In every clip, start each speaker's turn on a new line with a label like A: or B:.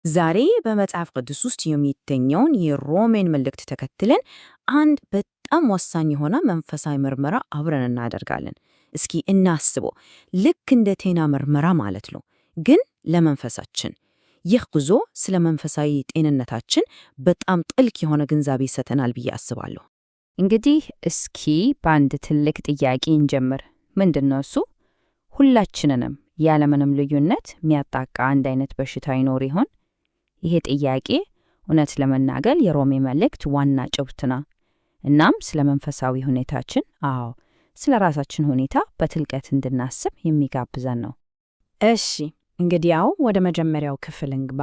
A: ዛሬ በመጽሐፍ ቅዱስ ውስጥ የሚገኘውን የሮሜን መልእክት ተከትለን አንድ በጣም ወሳኝ የሆነ መንፈሳዊ ምርመራ አብረን እናደርጋለን። እስኪ እናስበው፣ ልክ እንደ ጤና ምርመራ ማለት ነው፣ ግን ለመንፈሳችን። ይህ ጉዞ ስለ መንፈሳዊ ጤንነታችን በጣም ጥልቅ የሆነ ግንዛቤ ይሰጠናል ብዬ አስባለሁ።
B: እንግዲህ እስኪ በአንድ ትልቅ ጥያቄ እንጀምር። ምንድን ነው እሱ? ሁላችንንም ያለምንም ልዩነት የሚያጣቃ አንድ አይነት በሽታ ይኖር ይሆን? ይሄ ጥያቄ እውነት ለመናገር የሮሜ መልእክት ዋና ጭብጥ ነው። እናም ስለ መንፈሳዊ ሁኔታችን፣ ስለ ራሳችን ሁኔታ በጥልቀት እንድናስብ የሚጋብዘን ነው።
C: እሺ፣ እንግዲያው ወደ መጀመሪያው ክፍል እንግባ።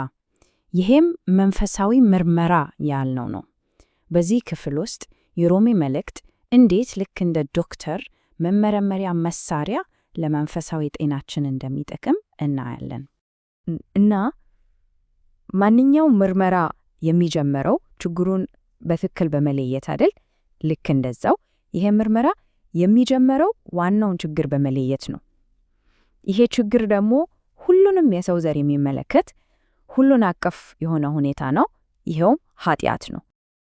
C: ይሄም መንፈሳዊ ምርመራ ያልነው ነው። በዚህ ክፍል ውስጥ የሮሜ መልእክት እንዴት ልክ እንደ ዶክተር መመርመሪያ መሳሪያ ለመንፈሳዊ ጤናችን እንደሚጠቅም እናያለን።
B: እና ማንኛውም ምርመራ የሚጀምረው ችግሩን በትክክል በመለየት አይደል? ልክ እንደዛው ይሄ ምርመራ የሚጀምረው ዋናውን ችግር በመለየት ነው። ይሄ ችግር ደግሞ ሁሉንም የሰው ዘር የሚመለከት ሁሉን አቀፍ የሆነ ሁኔታ ነው። ይሄውም ኃጢአት ነው።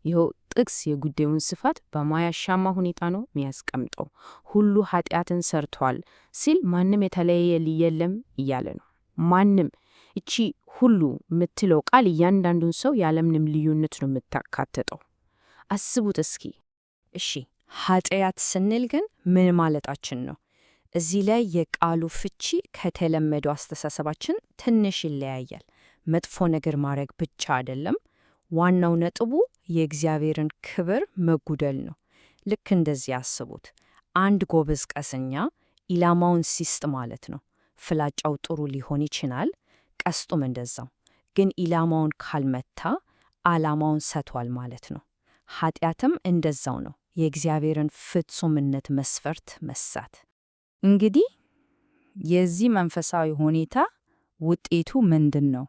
A: ይኸው ጥቅስ የጉዳዩን ስፋት በማያሻማ ሁኔታ ነው የሚያስቀምጠው። ሁሉ ኃጢአትን ሰርቷል ሲል ማንም የተለየ የለም እያለ ነው። ማንም። እቺ ሁሉ የምትለው ቃል እያንዳንዱን ሰው ያለምንም ልዩነት ነው የምታካትተው። አስቡት እስኪ።
C: እሺ፣ ኃጢአት ስንል ግን ምን ማለታችን ነው? እዚህ ላይ የቃሉ ፍቺ ከተለመደው አስተሳሰባችን ትንሽ ይለያያል። መጥፎ ነገር ማድረግ ብቻ አይደለም። ዋናው ነጥቡ የእግዚአብሔርን ክብር መጉደል ነው። ልክ እንደዚህ አስቡት። አንድ ጎበዝ ቀሰኛ ኢላማውን ሲስት ማለት ነው። ፍላጫው ጥሩ ሊሆን ይችላል፣ ቀስቱም እንደዛው። ግን ኢላማውን ካልመታ ዓላማውን ሰቷል ማለት ነው። ኃጢአትም እንደዛው ነው፣ የእግዚአብሔርን ፍጹምነት መስፈርት መሳት።
B: እንግዲህ የዚህ መንፈሳዊ ሁኔታ ውጤቱ ምንድን ነው?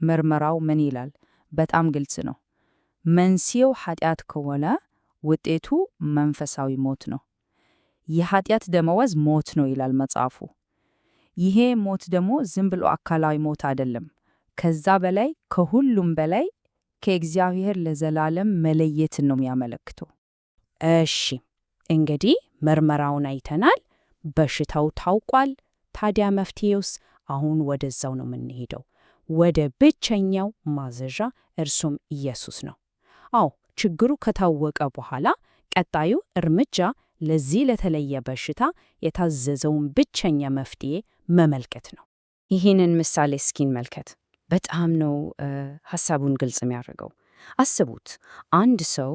B: ምርመራው ምን ይላል? በጣም ግልጽ ነው። መንስኤው ኃጢአት ከሆነ ውጤቱ መንፈሳዊ ሞት ነው። የኃጢአት ደመወዝ ሞት ነው ይላል መጽሐፉ። ይሄ ሞት ደግሞ ዝም ብሎ አካላዊ ሞት አይደለም። ከዛ በላይ ከሁሉም በላይ ከእግዚአብሔር ለዘላለም መለየትን ነው የሚያመለክተው።
C: እሺ፣ እንግዲህ ምርመራውን አይተናል፣ በሽታው ታውቋል። ታዲያ መፍትሄውስ? አሁን ወደዛው ነው የምንሄደው፣ ወደ ብቸኛው ማዘዣ፣ እርሱም ኢየሱስ ነው። ችግሩ ከታወቀ በኋላ ቀጣዩ እርምጃ ለዚህ ለተለየ በሽታ የታዘዘውን ብቸኛ መፍትሄ መመልከት ነው።
A: ይህንን ምሳሌ እስኪ እንመልከት። በጣም ነው ሐሳቡን ግልጽ የሚያደርገው። አስቡት፣ አንድ ሰው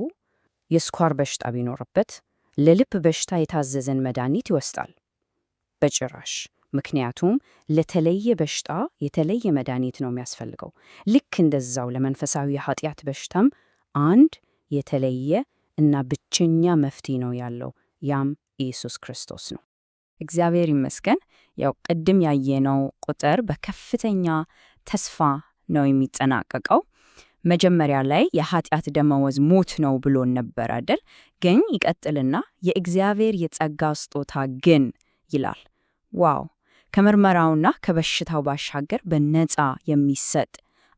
A: የስኳር በሽታ ቢኖርበት ለልብ በሽታ የታዘዘን መድኃኒት ይወስዳል? በጭራሽ። ምክንያቱም ለተለየ በሽታ የተለየ መድኃኒት ነው የሚያስፈልገው። ልክ እንደዛው ለመንፈሳዊ የኃጢአት በሽታም አንድ የተለየ እና ብቸኛ መፍትሄ ነው ያለው፣ ያም ኢየሱስ ክርስቶስ ነው።
C: እግዚአብሔር ይመስገን። ያው ቅድም ያየነው ቁጥር በከፍተኛ ተስፋ ነው የሚጠናቀቀው። መጀመሪያ ላይ የኃጢአት ደመወዝ ሞት ነው ብሎን ነበር አይደል? ግን ይቀጥልና የእግዚአብሔር የጸጋ ስጦታ ግን ይላል። ዋው! ከምርመራውና ከበሽታው ባሻገር በነፃ የሚሰጥ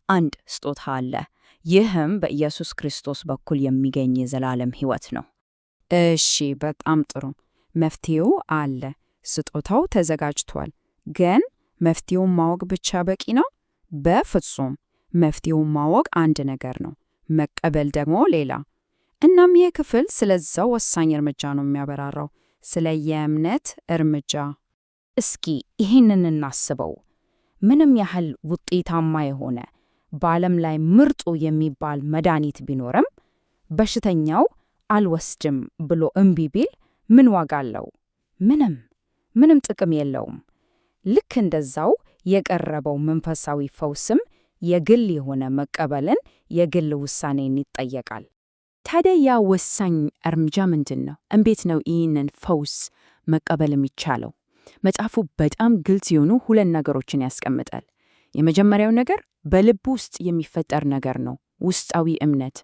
C: አንድ ስጦታ አለ። ይህም በኢየሱስ ክርስቶስ በኩል የሚገኝ የዘላለም ሕይወት ነው።
B: እሺ፣ በጣም ጥሩ። መፍትሄው አለ፣ ስጦታው ተዘጋጅቷል። ግን መፍትሄውን ማወቅ ብቻ በቂ ነው? በፍጹም። መፍትሄውን ማወቅ አንድ ነገር ነው፣ መቀበል ደግሞ ሌላ። እናም ይህ ክፍል ስለዛው ወሳኝ እርምጃ ነው የሚያበራራው፣ ስለ የእምነት እርምጃ።
C: እስኪ ይህንን እናስበው። ምንም ያህል ውጤታማ የሆነ በዓለም ላይ ምርጡ የሚባል መድኃኒት ቢኖርም በሽተኛው አልወስድም ብሎ እምቢ ቢል ምን ዋጋ አለው? ምንም ጥቅም የለውም። ልክ እንደዛው የቀረበው መንፈሳዊ ፈውስም የግል የሆነ መቀበልን፣ የግል ውሳኔን ይጠየቃል። ታዲያ ያ ወሳኝ እርምጃ ምንድን ነው? እንዴት ነው ይህንን ፈውስ መቀበል የሚቻለው? መጽሐፉ በጣም ግልጽ የሆኑ ሁለት ነገሮችን ያስቀምጣል። የመጀመሪያው ነገር በልብ ውስጥ የሚፈጠር ነገር ነው፣ ውስጣዊ እምነት።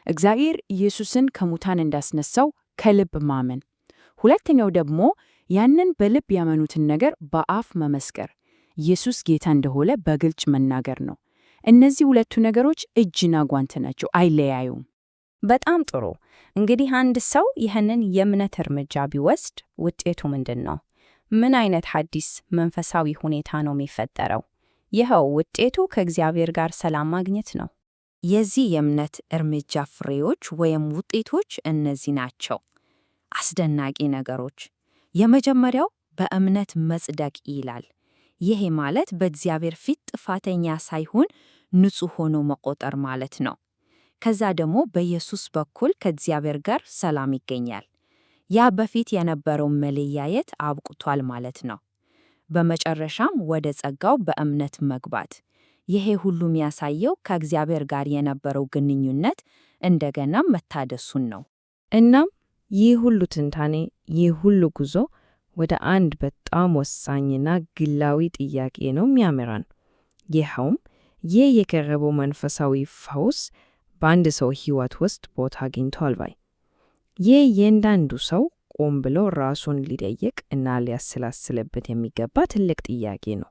C: እግዚአብሔር ኢየሱስን ከሙታን እንዳስነሳው ከልብ ማመን። ሁለተኛው ደግሞ ያንን በልብ ያመኑትን ነገር በአፍ መመስከር፣ ኢየሱስ ጌታ እንደሆነ በግልጽ መናገር ነው።
B: እነዚህ ሁለቱ ነገሮች እጅና ጓንት ናቸው፣ አይለያዩም።
C: በጣም ጥሩ። እንግዲህ አንድ ሰው ይህንን የእምነት እርምጃ ቢወስድ ውጤቱ ምንድን ነው? ምን አይነት አዲስ መንፈሳዊ ሁኔታ ነው የሚፈጠረው? ይኸው ውጤቱ ከእግዚአብሔር ጋር ሰላም ማግኘት ነው።
A: የዚህ የእምነት እርምጃ ፍሬዎች ወይም ውጤቶች እነዚህ ናቸው። አስደናቂ ነገሮች። የመጀመሪያው በእምነት መጽደቅ ይላል። ይሄ ማለት በእግዚአብሔር ፊት ጥፋተኛ ሳይሆን ንጹሕ ሆኖ መቆጠር ማለት ነው። ከዛ ደግሞ በኢየሱስ በኩል ከእግዚአብሔር ጋር ሰላም ይገኛል። ያ በፊት የነበረው መለያየት አብቅቷል ማለት ነው። በመጨረሻም ወደ ጸጋው በእምነት መግባት። ይሄ ሁሉ የሚያሳየው ከእግዚአብሔር ጋር የነበረው ግንኙነት እንደገና መታደሱን ነው።
D: እናም ይህ ሁሉ ትንታኔ፣ ይህ ሁሉ ጉዞ ወደ አንድ በጣም ወሳኝና ግላዊ ጥያቄ ነው የሚያመራን። ይኸውም ይህ የቀረበው መንፈሳዊ ፈውስ በአንድ ሰው ሕይወት ውስጥ ቦታ አግኝቷል ባይ። ይህ የእያንዳንዱ ሰው ቆም ብሎ ራሱን ሊጠይቅ እና ሊያሰላስልበት የሚገባ ትልቅ ጥያቄ ነው።